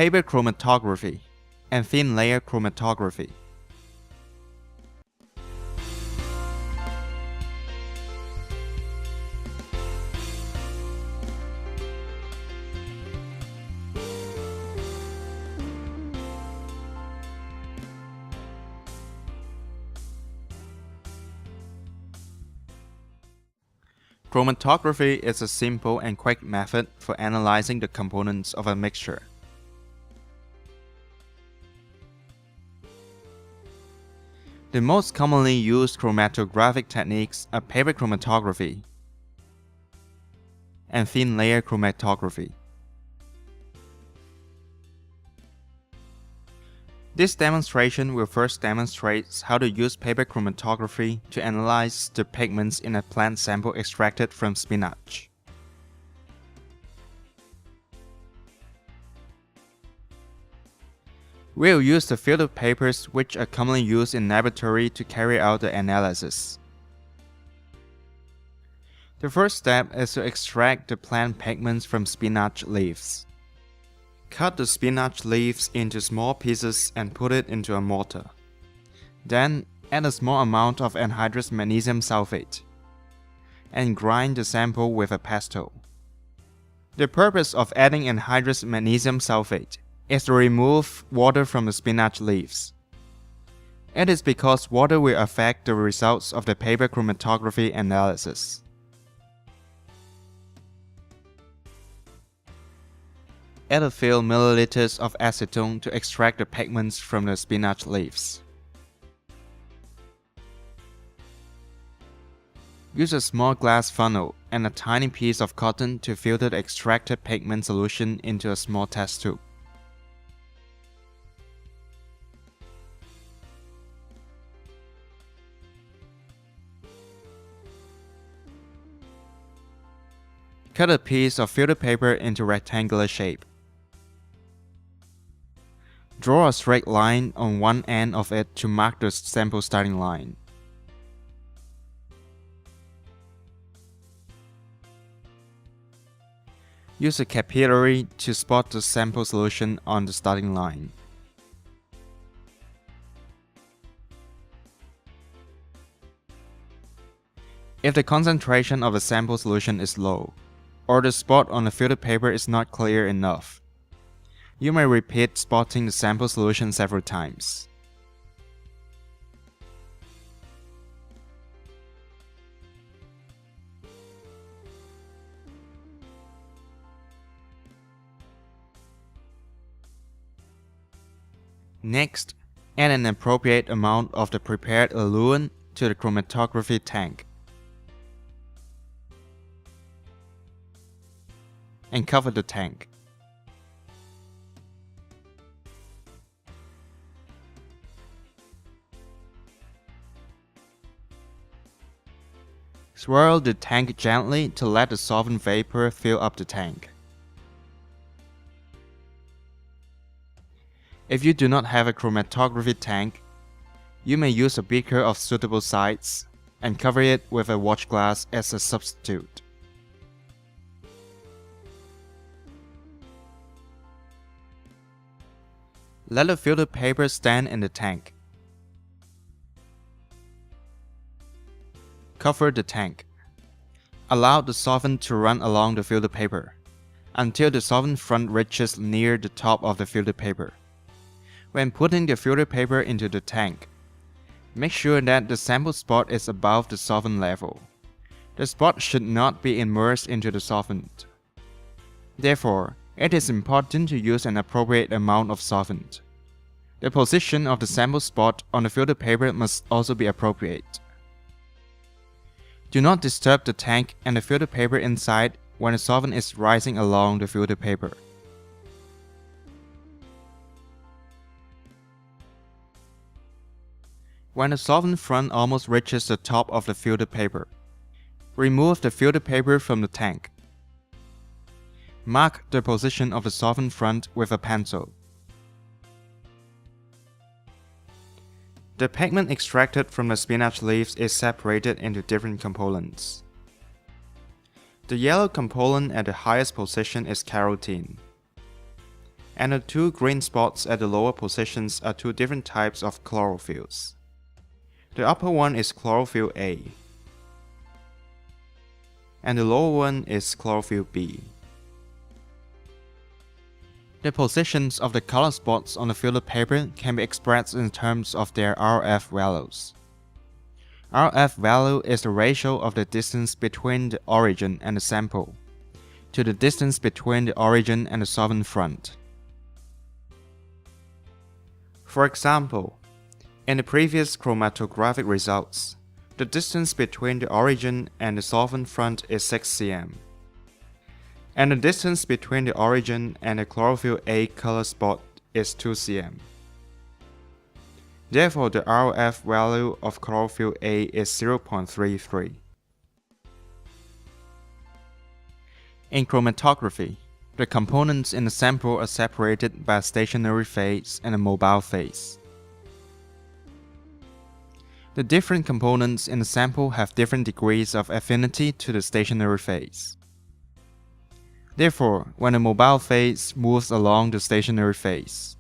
paper chromatography, and thin layer chromatography. Chromatography is a simple and quick method for analyzing the components of a mixture. The most commonly used chromatographic techniques are paper chromatography and thin layer chromatography. This demonstration will first demonstrate how to use paper chromatography to analyze the pigments in a plant sample extracted from spinach. We'll use the filtered papers which are commonly used in laboratory to carry out the analysis. The first step is to extract the plant pigments from spinach leaves. Cut the spinach leaves into small pieces and put it into a mortar. Then add a small amount of anhydrous magnesium sulfate and grind the sample with a pestle. The purpose of adding anhydrous magnesium sulfate is to remove water from the spinach leaves. It is because water will affect the results of the paper chromatography analysis. Add a few milliliters of acetone to extract the pigments from the spinach leaves. Use a small glass funnel and a tiny piece of cotton to filter the extracted pigment solution into a small test tube. Cut a piece of filter paper into rectangular shape. Draw a straight line on one end of it to mark the sample starting line. Use a capillary to spot the sample solution on the starting line. If the concentration of the sample solution is low, or the spot on the filter paper is not clear enough, you may repeat spotting the sample solution several times. Next, add an appropriate amount of the prepared eluent to the chromatography tank and cover the tank. Swirl the tank gently to let the solvent vapor fill up the tank. If you do not have a chromatography tank, you may use a beaker of suitable size and cover it with a watch glass as a substitute. Let the filter paper stand in the tank. Cover the tank. Allow the solvent to run along the filter paper until the solvent front reaches near the top of the filter paper. When putting the filter paper into the tank, make sure that the sample spot is above the solvent level. The spot should not be immersed into the solvent. Therefore, it is important to use an appropriate amount of solvent. The position of the sample spot on the filter paper must also be appropriate. Do not disturb the tank and the filter paper inside when the solvent is rising along the filter paper. When the solvent front almost reaches the top of the filter paper, remove the filter paper from the tank. Mark the position of the solvent front with a pencil. The pigment extracted from the spinach leaves is separated into different components. The yellow component at the highest position is carotene. and the two green spots at the lower positions are two different types of chlorophylls. The upper one is chlorophyll A, and the lower one is chlorophyll B. The positions of the color spots on the filter paper can be expressed in terms of their RF values. RF value is the ratio of the distance between the origin and the sample to the distance between the origin and the solvent front. For example, in the previous chromatographic results, the distance between the origin and the solvent front is 6 cm, and the distance between the origin and the chlorophyll A color spot is 2 cm. Therefore, the RF value of chlorophyll A is 0.33. In chromatography, the components in the sample are separated by a stationary phase and a mobile phase. The different components in the sample have different degrees of affinity to the stationary phase. Therefore, when the mobile phase moves along the stationary phase,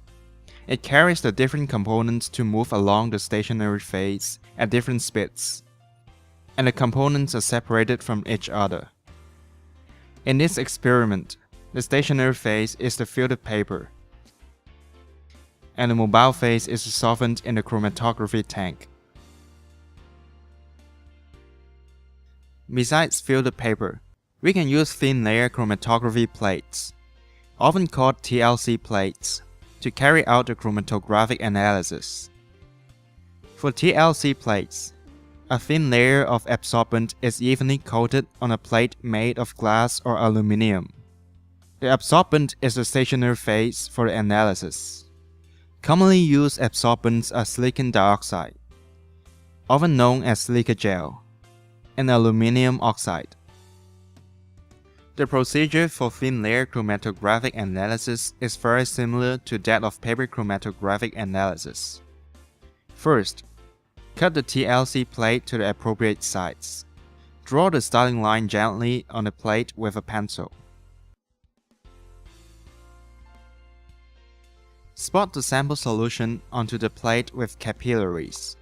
it carries the different components to move along the stationary phase at different speeds, and the components are separated from each other. In this experiment, the stationary phase is the filter paper, and the mobile phase is the solvent in the chromatography tank. Besides filter paper, we can use thin layer chromatography plates, often called TLC plates, to carry out the chromatographic analysis. For TLC plates, a thin layer of absorbent is evenly coated on a plate made of glass or aluminum. The absorbent is the stationary phase for the analysis. Commonly used absorbents are silicon dioxide, often known as silica gel, and aluminum oxide. The procedure for thin layer chromatographic analysis is very similar to that of paper chromatographic analysis. First, cut the TLC plate to the appropriate size. Draw the starting line gently on the plate with a pencil. Spot the sample solution onto the plate with capillaries.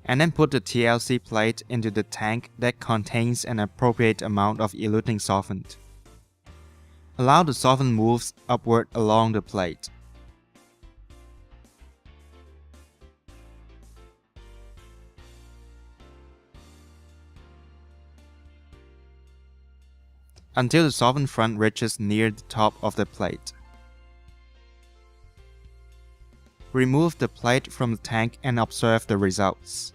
And then put the TLC plate into the tank that contains an appropriate amount of eluting solvent. Allow the solvent moves upward along the plate. Until the solvent front reaches near the top of the plate. Remove the plate from the tank and observe the results.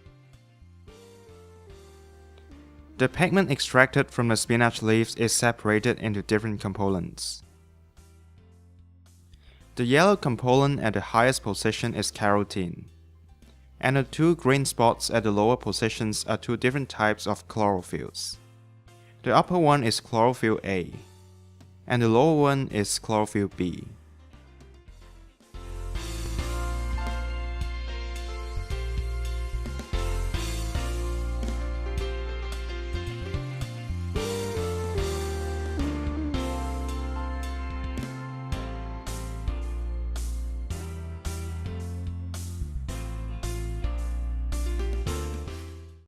The pigment extracted from the spinach leaves is separated into different components. The yellow component at the highest position is carotene, and the two green spots at the lower positions are two different types of chlorophylls. The upper one is chlorophyll A, and the lower one is chlorophyll B.